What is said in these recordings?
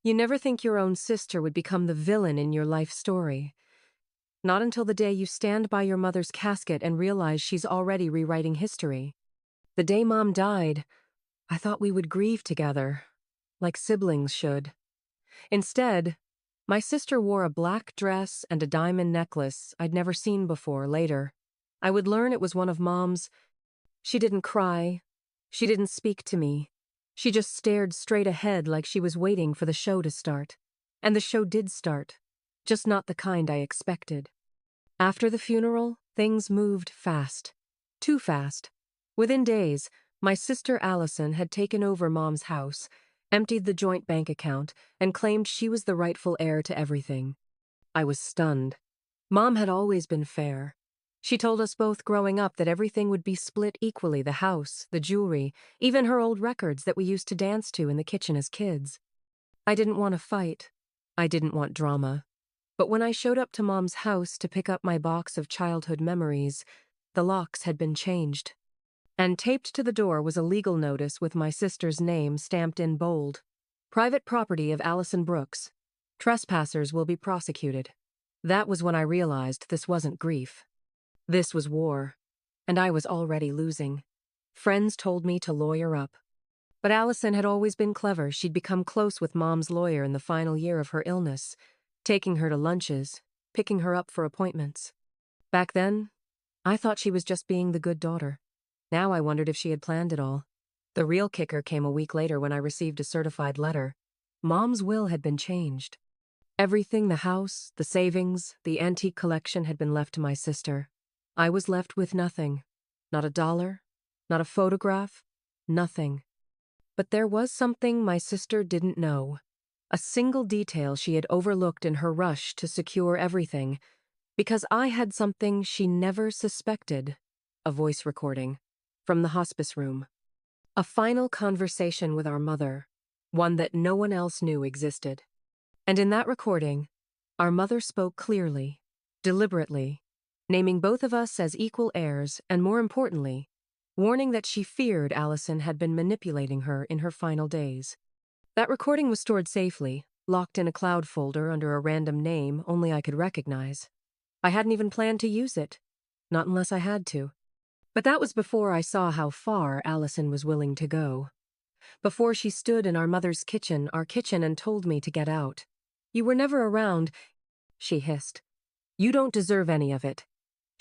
You never think your own sister would become the villain in your life story. Not until the day you stand by your mother's casket and realize she's already rewriting history. The day Mom died, I thought we would grieve together, like siblings should. Instead, my sister wore a black dress and a diamond necklace I'd never seen before. Later, I would learn it was one of Mom's. She didn't cry. She didn't speak to me. She just stared straight ahead like she was waiting for the show to start. And the show did start, just not the kind I expected. After the funeral, things moved fast. Too fast. Within days, my sister Allison had taken over Mom's house, emptied the joint bank account, and claimed she was the rightful heir to everything. I was stunned. Mom had always been fair. She told us both growing up that everything would be split equally: the house, the jewelry, even her old records that we used to dance to in the kitchen as kids. I didn't want to fight. I didn't want drama. But when I showed up to Mom's house to pick up my box of childhood memories, the locks had been changed. And taped to the door was a legal notice with my sister's name stamped in bold. Private property of Allison Brooks. Trespassers will be prosecuted. That was when I realized this wasn't grief. This was war. And I was already losing. Friends told me to lawyer up. But Allison had always been clever. She'd become close with Mom's lawyer in the final year of her illness, taking her to lunches, picking her up for appointments. Back then, I thought she was just being the good daughter. Now I wondered if she had planned it all. The real kicker came a week later when I received a certified letter. Mom's will had been changed. Everything, the house, the savings, the antique collection, had been left to my sister. I was left with nothing. Not a dollar, not a photograph, nothing. But there was something my sister didn't know. A single detail she had overlooked in her rush to secure everything. Because I had something she never suspected. A voice recording. From the hospice room. A final conversation with our mother. One that no one else knew existed. And in that recording, our mother spoke clearly, deliberately, naming both of us as equal heirs and, more importantly, warning that she feared Allison had been manipulating her in her final days. That recording was stored safely, locked in a cloud folder under a random name only I could recognize. I hadn't even planned to use it, not unless I had to. But that was before I saw how far Allison was willing to go. Before she stood in our mother's kitchen, and told me to get out. "You were never around," she hissed. "You don't deserve any of it."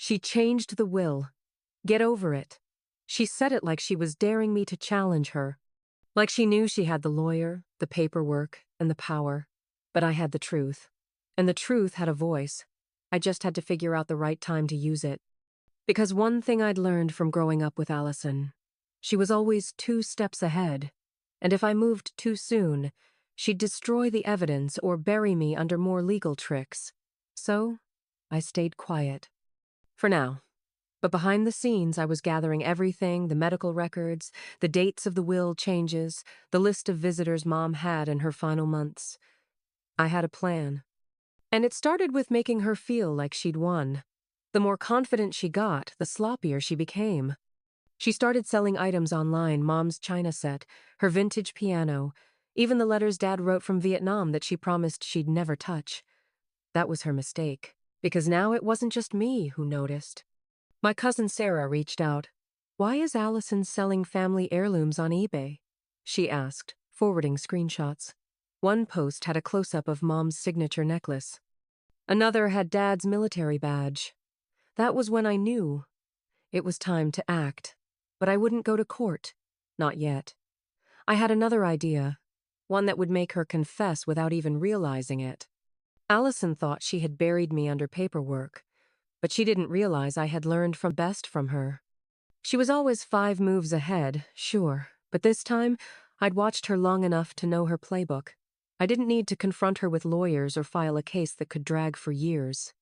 She changed the will. Get over it. She said it like she was daring me to challenge her. Like she knew she had the lawyer, the paperwork, and the power. But I had the truth. And the truth had a voice. I just had to figure out the right time to use it. Because one thing I'd learned from growing up with Allison, she was always 2 steps ahead. And if I moved too soon, she'd destroy the evidence or bury me under more legal tricks. So, I stayed quiet. For now. But behind the scenes, I was gathering everything: the medical records, the dates of the will changes, the list of visitors Mom had in her final months. I had a plan. And it started with making her feel like she'd won. The more confident she got, the sloppier she became. She started selling items online: Mom's china set, her vintage piano, even the letters Dad wrote from Vietnam that she promised she'd never touch. That was her mistake, because now it wasn't just me who noticed. My cousin Sarah reached out. "Why is Allison selling family heirlooms on eBay?" she asked, forwarding screenshots. One post had a close-up of Mom's signature necklace. Another had Dad's military badge. That was when I knew. It was time to act. But I wouldn't go to court. Not yet. I had another idea. One that would make her confess without even realizing it. Allison thought she had buried me under paperwork. But she didn't realize I had learned from her. She was always 5 moves ahead, sure, but this time I'd watched her long enough to know her playbook. I didn't need to confront her with lawyers or file a case that could drag for years.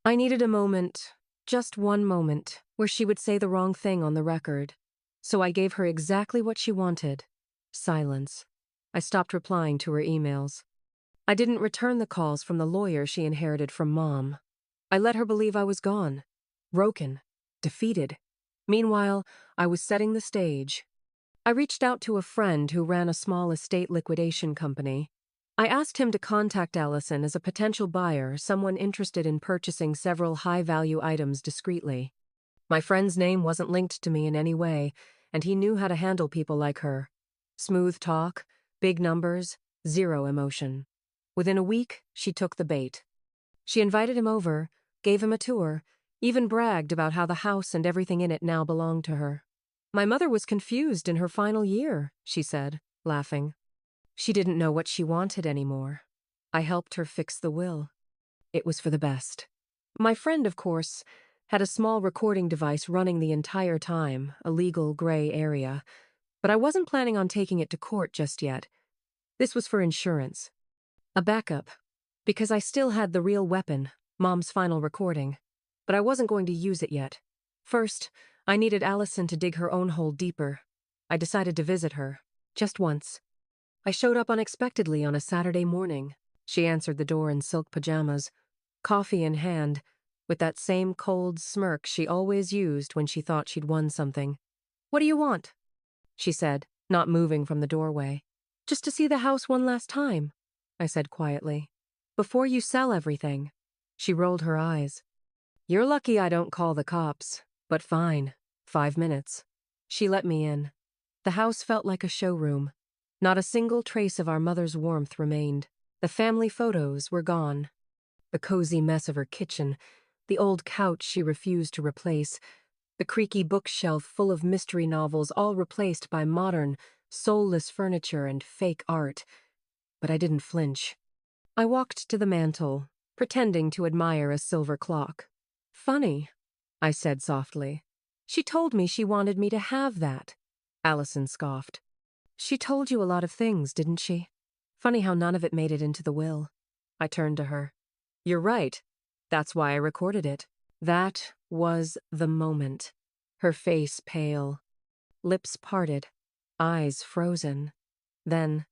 I needed a moment, just one moment, where she would say the wrong thing on the record. So I gave her exactly what she wanted: silence. I stopped replying to her emails. I didn't return the calls from the lawyer she inherited from Mom. I let her believe I was gone, broken, defeated. Meanwhile, I was setting the stage. I reached out to a friend who ran a small estate liquidation company. I asked him to contact Allison as a potential buyer, someone interested in purchasing several high-value items discreetly. My friend's name wasn't linked to me in any way, and he knew how to handle people like her. Smooth talk, big numbers, zero emotion. Within a week, she took the bait. She invited him over, gave him a tour, even bragged about how the house and everything in it now belonged to her. My mother was confused in her final year, she said, laughing. She didn't know what she wanted anymore. I helped her fix the will. It was for the best. My friend, of course, had a small recording device running the entire time, a legal gray area, but I wasn't planning on taking it to court just yet. This was for insurance. A backup, because I still had the real weapon, Mom's final recording, but I wasn't going to use it yet. First, I needed Allison to dig her own hole deeper. I decided to visit her, just once. I showed up unexpectedly on a Saturday morning. She answered the door in silk pajamas, coffee in hand, with that same cold smirk she always used when she thought she'd won something. "What do you want?" she said, not moving from the doorway. "Just to see the house one last time," I said quietly. "Before you sell everything." She rolled her eyes. "You're lucky I don't call the cops, but fine, 5 minutes." She let me in. The house felt like a showroom. Not a single trace of our mother's warmth remained. The family photos were gone. The cozy mess of her kitchen, the old couch she refused to replace, the creaky bookshelf full of mystery novels all replaced by modern, soulless furniture and fake art. But I didn't flinch. I walked to the mantel, pretending to admire a silver clock. "Funny," I said softly. "She told me she wanted me to have that." Allison scoffed. "She told you a lot of things, didn't she? Funny how none of it made it into the will." I turned to her. "You're right. That's why I recorded it." That was the moment. Her face pale, lips parted, eyes frozen. Then,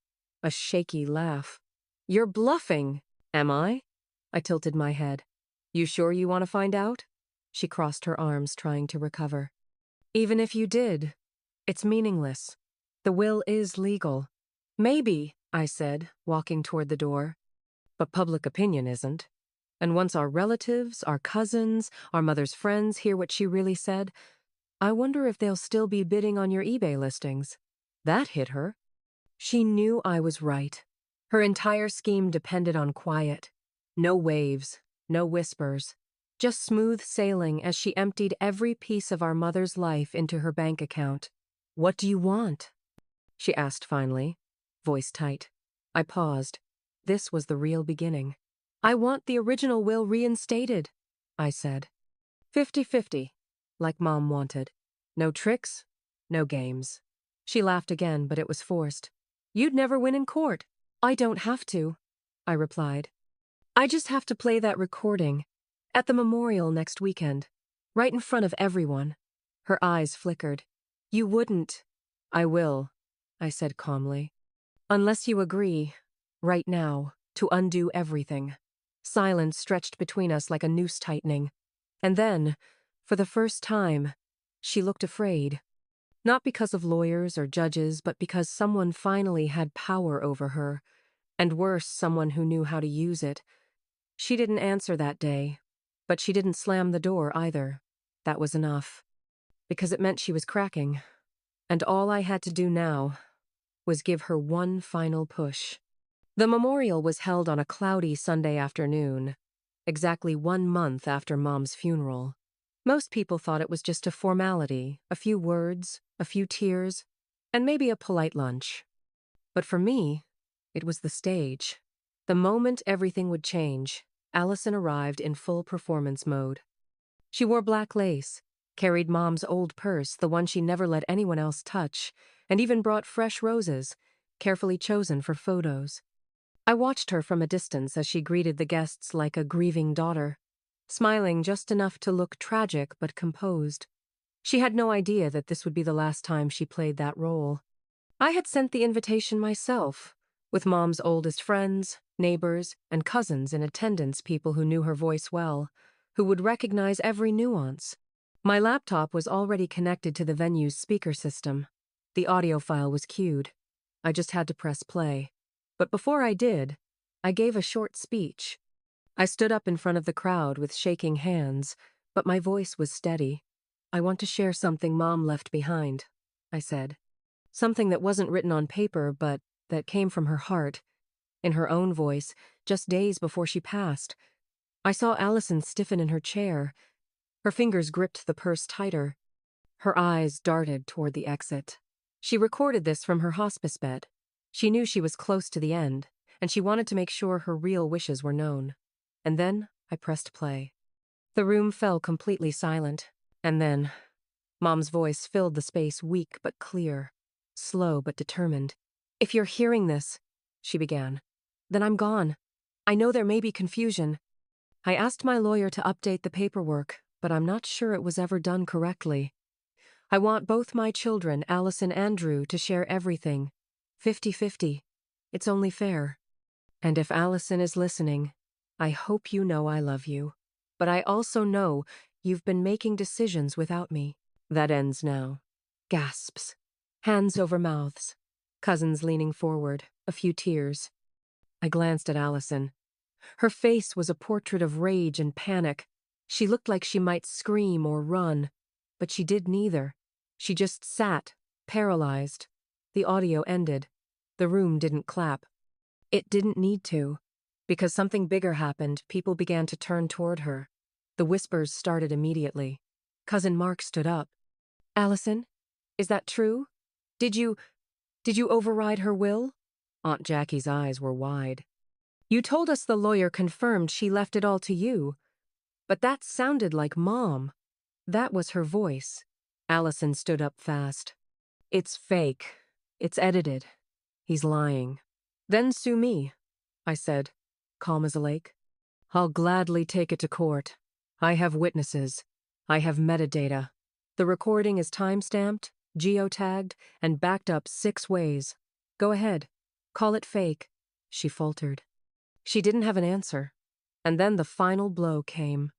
a shaky laugh. "You're bluffing." "Am I?" I tilted my head. "You sure you want to find out?" She crossed her arms, trying to recover. "Even if you did, it's meaningless. The will is legal." "Maybe," I said, walking toward the door. "But public opinion isn't. And once our relatives, our cousins, our mother's friends hear what she really said, I wonder if they'll still be bidding on your eBay listings." That hit her. She knew I was right. Her entire scheme depended on quiet. No waves, no whispers. Just smooth sailing as she emptied every piece of our mother's life into her bank account. "What do you want?" she asked finally, voice tight. I paused. This was the real beginning. "I want the original will reinstated," I said. 50-50, like Mom wanted. No tricks, no games. She laughed again, but it was forced. "You'd never win in court." "I don't have to," I replied. "I just have to play that recording at the memorial next weekend, right in front of everyone." Her eyes flickered. "You wouldn't." "I will," I said calmly. "Unless you agree, right now, to undo everything." Silence stretched between us like a noose tightening. And then, for the first time, she looked afraid. Not because of lawyers or judges, but because someone finally had power over her, and worse, someone who knew how to use it. She didn't answer that day, but she didn't slam the door either. That was enough, because it meant she was cracking. And all I had to do now was give her one final push. The memorial was held on a cloudy Sunday afternoon, exactly 1 month after Mom's funeral. Most people thought it was just a formality, a few words, a few tears, and maybe a polite lunch. But for me, it was the stage. The moment everything would change, Allison arrived in full performance mode. She wore black lace, carried Mom's old purse, the one she never let anyone else touch, and even brought fresh roses, carefully chosen for photos. I watched her from a distance as she greeted the guests like a grieving daughter, smiling just enough to look tragic but composed. She had no idea that this would be the last time she played that role. I had sent the invitation myself, with Mom's oldest friends, neighbors, and cousins in attendance, people who knew her voice well, who would recognize every nuance. My laptop was already connected to the venue's speaker system. The audio file was queued. I just had to press play. But before I did, I gave a short speech. I stood up in front of the crowd with shaking hands, but my voice was steady. I want to share something Mom left behind, I said. Something that wasn't written on paper, but that came from her heart, in her own voice, just days before she passed. I saw Allison stiffen in her chair. Her fingers gripped the purse tighter. Her eyes darted toward the exit. She recorded this from her hospice bed. She knew she was close to the end, and she wanted to make sure her real wishes were known. And then I pressed play. The room fell completely silent, and then Mom's voice filled the space, weak but clear, slow but determined. "If you're hearing this," she began, "then I'm gone. I know there may be confusion. I asked my lawyer to update the paperwork, but I'm not sure it was ever done correctly. I want both my children, Allison and Drew, to share everything. 50-50. It's only fair. And if Allison is listening, I hope you know I love you. But I also know you've been making decisions without me. That ends now." Gasps. Hands over mouths. Cousins leaning forward. A few tears. I glanced at Allison. Her face was a portrait of rage and panic. She looked like she might scream or run, but she did neither. She just sat, paralyzed. The audio ended. The room didn't clap. It didn't need to. Because something bigger happened, people began to turn toward her. The whispers started immediately. Cousin Mark stood up. "Allison, is that true? Did you override her will?" Aunt Jackie's eyes were wide. "You told us the lawyer confirmed she left it all to you. But that sounded like Mom." That was her voice. Allison stood up fast. "It's fake. It's edited. He's lying." "Then sue me," I said, calm as a lake. "I'll gladly take it to court. I have witnesses. I have metadata. The recording is time-stamped, geotagged, and backed up 6 ways. Go ahead. Call it fake," she faltered. She didn't have an answer. And then the final blow came.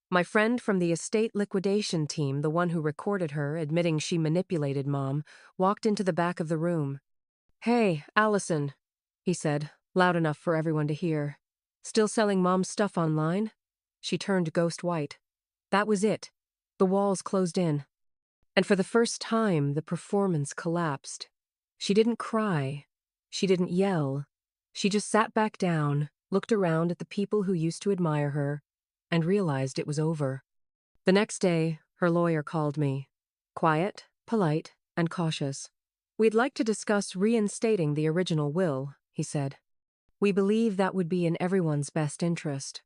My friend from the estate liquidation team, the one who recorded her admitting she manipulated Mom, walked into the back of the room. "Hey, Allison," he said, loud enough for everyone to hear. "Still selling Mom's stuff online?" She turned ghost white. That was it. The walls closed in. And for the first time, the performance collapsed. She didn't cry. She didn't yell. She just sat back down, looked around at the people who used to admire her, and realized it was over. The next day, her lawyer called me. Quiet, polite, and cautious. "We'd like to discuss reinstating the original will," he said. "We believe that would be in everyone's best interest."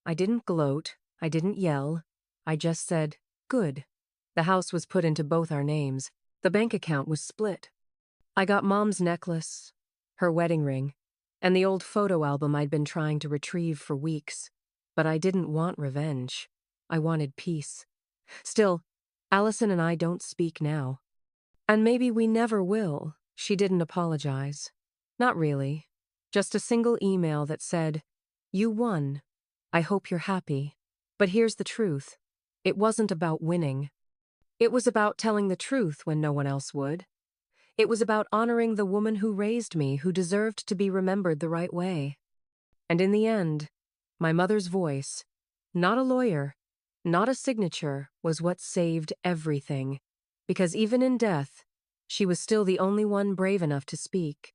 I didn't gloat. I didn't yell. I just said, "Good." The house was put into both our names. The bank account was split. I got Mom's necklace, her wedding ring, and the old photo album I'd been trying to retrieve for weeks. But I didn't want revenge. I wanted peace. Still, Allison and I don't speak now. And maybe we never will. She didn't apologize. Not really. Just a single email that said, "You won. I hope you're happy. But here's the truth. It wasn't about winning. It was about telling the truth when no one else would. It was about honoring the woman who raised me, who deserved to be remembered the right way. And in the end, my mother's voice, not a lawyer, not a signature, was what saved everything. Because even in death, she was still the only one brave enough to speak.